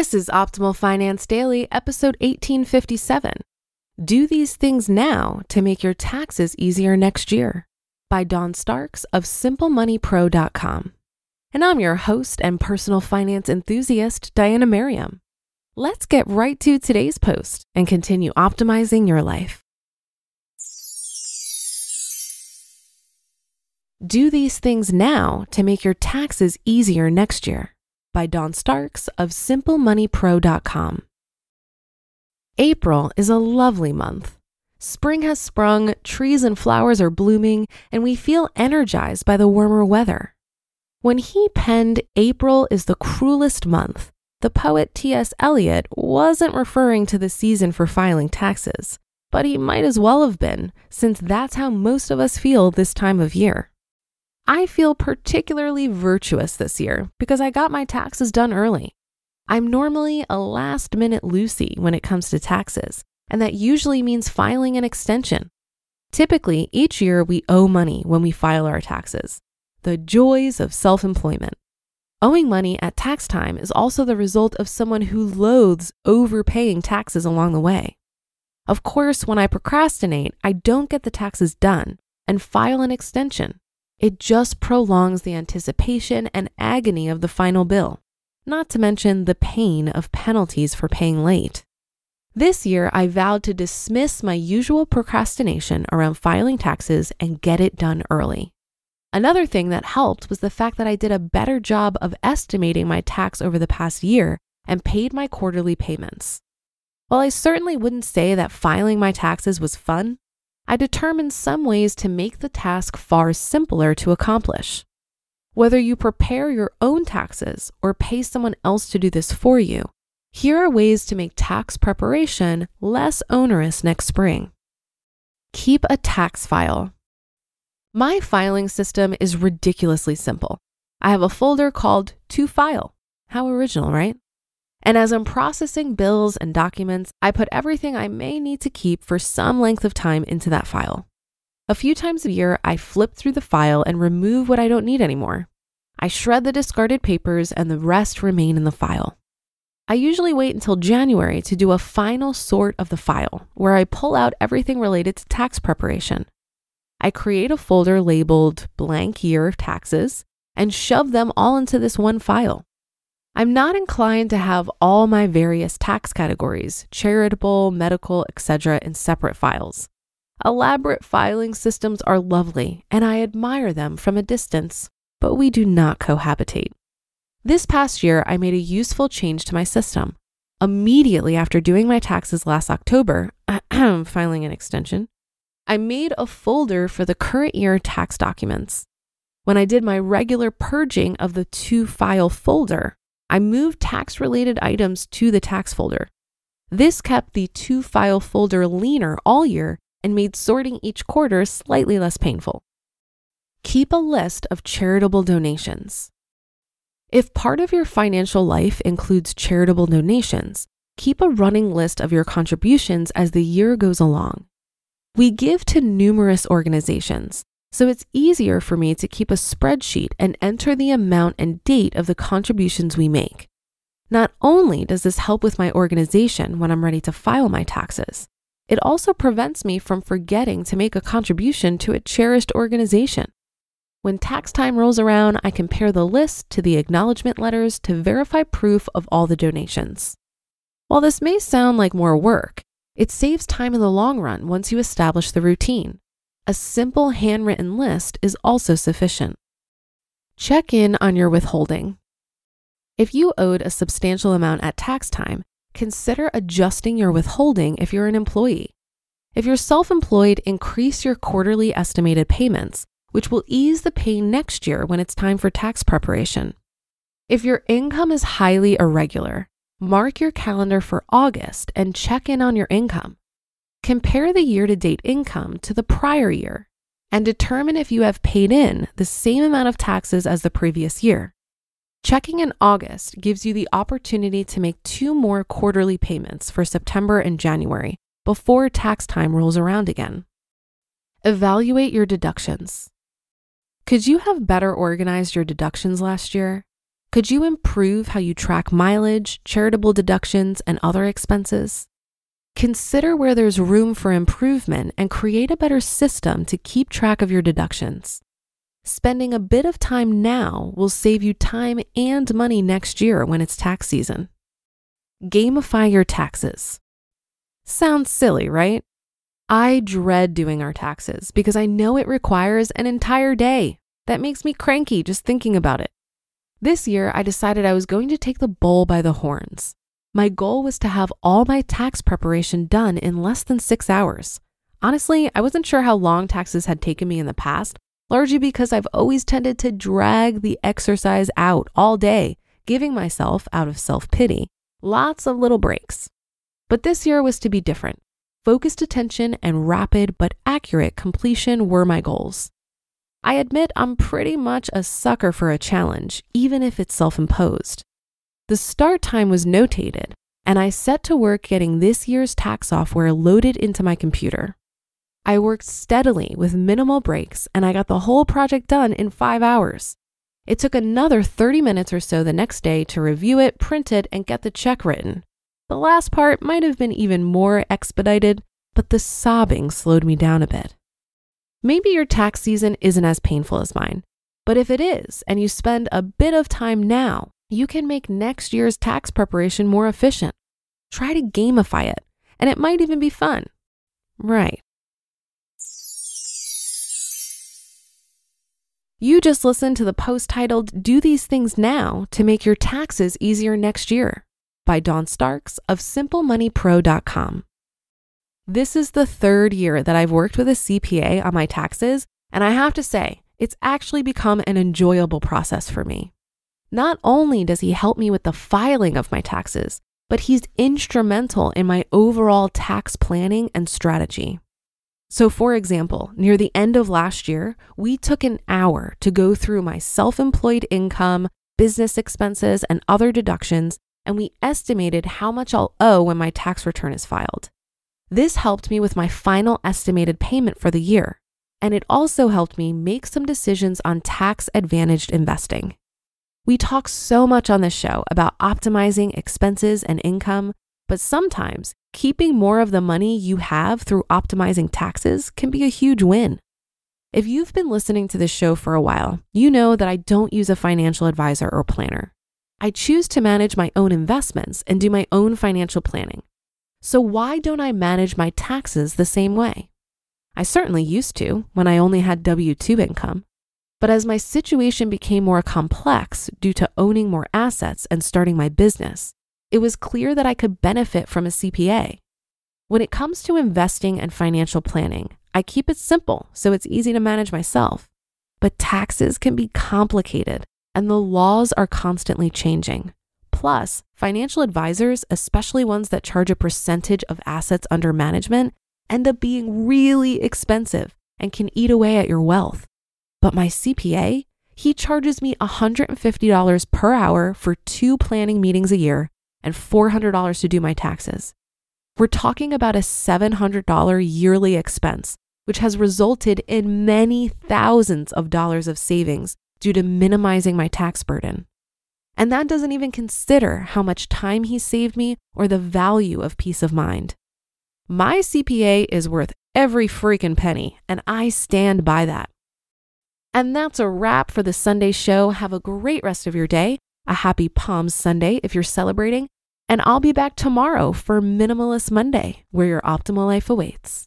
This is Optimal Finance Daily, episode 1857. Do these things now to make your taxes easier next year, by Dawn Starks of SimpleMoneyPro.com. And I'm your host and personal finance enthusiast, Diana Merriam. Let's get right to today's post and continue optimizing your life. Do these things now to make your taxes easier next year, by Dawn Starks of SimpleMoneyPro.com. April is a lovely month. Spring has sprung, trees and flowers are blooming, and we feel energized by the warmer weather. When he penned "April is the cruelest month," the poet T.S. Eliot wasn't referring to the season for filing taxes, but he might as well have been, since that's how most of us feel this time of year. I feel particularly virtuous this year because I got my taxes done early. I'm normally a last-minute Lucy when it comes to taxes, and that usually means filing an extension. Typically, each year we owe money when we file our taxes. The joys of self-employment. Owing money at tax time is also the result of someone who loathes overpaying taxes along the way. Of course, when I procrastinate, I don't get the taxes done and file an extension. It just prolongs the anticipation and agony of the final bill, not to mention the pain of penalties for paying late. This year, I vowed to dismiss my usual procrastination around filing taxes and get it done early. Another thing that helped was the fact that I did a better job of estimating my tax over the past year and paid my quarterly payments. While I certainly wouldn't say that filing my taxes was fun, I determined some ways to make the task far simpler to accomplish. Whether you prepare your own taxes or pay someone else to do this for you, here are ways to make tax preparation less onerous next spring. Keep a tax file. My filing system is ridiculously simple. I have a folder called To File. How original, right? And as I'm processing bills and documents, I put everything I may need to keep for some length of time into that file. A few times a year, I flip through the file and remove what I don't need anymore. I shred the discarded papers and the rest remain in the file. I usually wait until January to do a final sort of the file, where I pull out everything related to tax preparation. I create a folder labeled Blank Year of Taxes and shove them all into this one file. I'm not inclined to have all my various tax categories, charitable, medical, etc., in separate files. Elaborate filing systems are lovely, and I admire them from a distance, but we do not cohabitate. This past year, I made a useful change to my system. Immediately after doing my taxes last October, filing an extension, I made a folder for the current year tax documents. When I did my regular purging of the To File folder, I moved tax-related items to the tax folder. This kept the To File folder leaner all year and made sorting each quarter slightly less painful. Keep a list of charitable donations. If part of your financial life includes charitable donations, keep a running list of your contributions as the year goes along. We give to numerous organizations, so it's easier for me to keep a spreadsheet and enter the amount and date of the contributions we make. Not only does this help with my organization when I'm ready to file my taxes, it also prevents me from forgetting to make a contribution to a cherished organization. When tax time rolls around, I compare the list to the acknowledgement letters to verify proof of all the donations. While this may sound like more work, it saves time in the long run once you establish the routine. A simple handwritten list is also sufficient. Check in on your withholding. If you owed a substantial amount at tax time, consider adjusting your withholding if you're an employee. If you're self-employed, increase your quarterly estimated payments, which will ease the pain next year when it's time for tax preparation. If your income is highly irregular, mark your calendar for August and check in on your income. Compare the year-to-date income to the prior year and determine if you have paid in the same amount of taxes as the previous year. Checking in August gives you the opportunity to make 2 more quarterly payments for September and January before tax time rolls around again. Evaluate your deductions. Could you have better organized your deductions last year? Could you improve how you track mileage, charitable deductions, and other expenses? Consider where there's room for improvement and create a better system to keep track of your deductions. Spending a bit of time now will save you time and money next year when it's tax season. Gamify your taxes. Sounds silly, right? I dread doing our taxes because I know it requires an entire day. That makes me cranky just thinking about it. This year, I decided I was going to take the bull by the horns. My goal was to have all my tax preparation done in less than 6 hours. Honestly, I wasn't sure how long taxes had taken me in the past, largely because I've always tended to drag the exercise out all day, giving myself, out of self-pity, lots of little breaks. But this year was to be different. Focused attention and rapid but accurate completion were my goals. I admit I'm pretty much a sucker for a challenge, even if it's self-imposed. The start time was notated, and I set to work getting this year's tax software loaded into my computer. I worked steadily with minimal breaks, and I got the whole project done in 5 hours. It took another 30 minutes or so the next day to review it, print it, and get the check written. The last part might have been even more expedited, but the sobbing slowed me down a bit. Maybe your tax season isn't as painful as mine, but if it is, and you spend a bit of time now, you can make next year's tax preparation more efficient. Try to gamify it, and it might even be fun. Right. You just listened to the post titled, "Do These Things Now to Make Your Taxes Easier Next Year" by Dawn Starks of SimpleMoneyPro.com. This is the 3rd year that I've worked with a CPA on my taxes, and I have to say, it's actually become an enjoyable process for me. Not only does he help me with the filing of my taxes, but he's instrumental in my overall tax planning and strategy. So for example, near the end of last year, we took an hour to go through my self-employed income, business expenses, and other deductions, and we estimated how much I'll owe when my tax return is filed. This helped me with my final estimated payment for the year, and it also helped me make some decisions on tax-advantaged investing. We talk so much on this show about optimizing expenses and income, but sometimes keeping more of the money you have through optimizing taxes can be a huge win. If you've been listening to this show for a while, you know that I don't use a financial advisor or planner. I choose to manage my own investments and do my own financial planning. So why don't I manage my taxes the same way? I certainly used to when I only had W-2 income. But as my situation became more complex due to owning more assets and starting my business, it was clear that I could benefit from a CPA. When it comes to investing and financial planning, I keep it simple so it's easy to manage myself. But taxes can be complicated and the laws are constantly changing. Plus, financial advisors, especially ones that charge a percentage of assets under management, end up being really expensive and can eat away at your wealth. But my CPA, he charges me $150 per hour for 2 planning meetings a year and $400 to do my taxes. We're talking about a $700 yearly expense, which has resulted in many thousands of dollars of savings due to minimizing my tax burden. And that doesn't even consider how much time he saved me or the value of peace of mind. My CPA is worth every freaking penny, and I stand by that. And that's a wrap for the Sunday show. Have a great rest of your day. A happy Palm Sunday if you're celebrating. And I'll be back tomorrow for Minimalist Monday, where your optimal life awaits.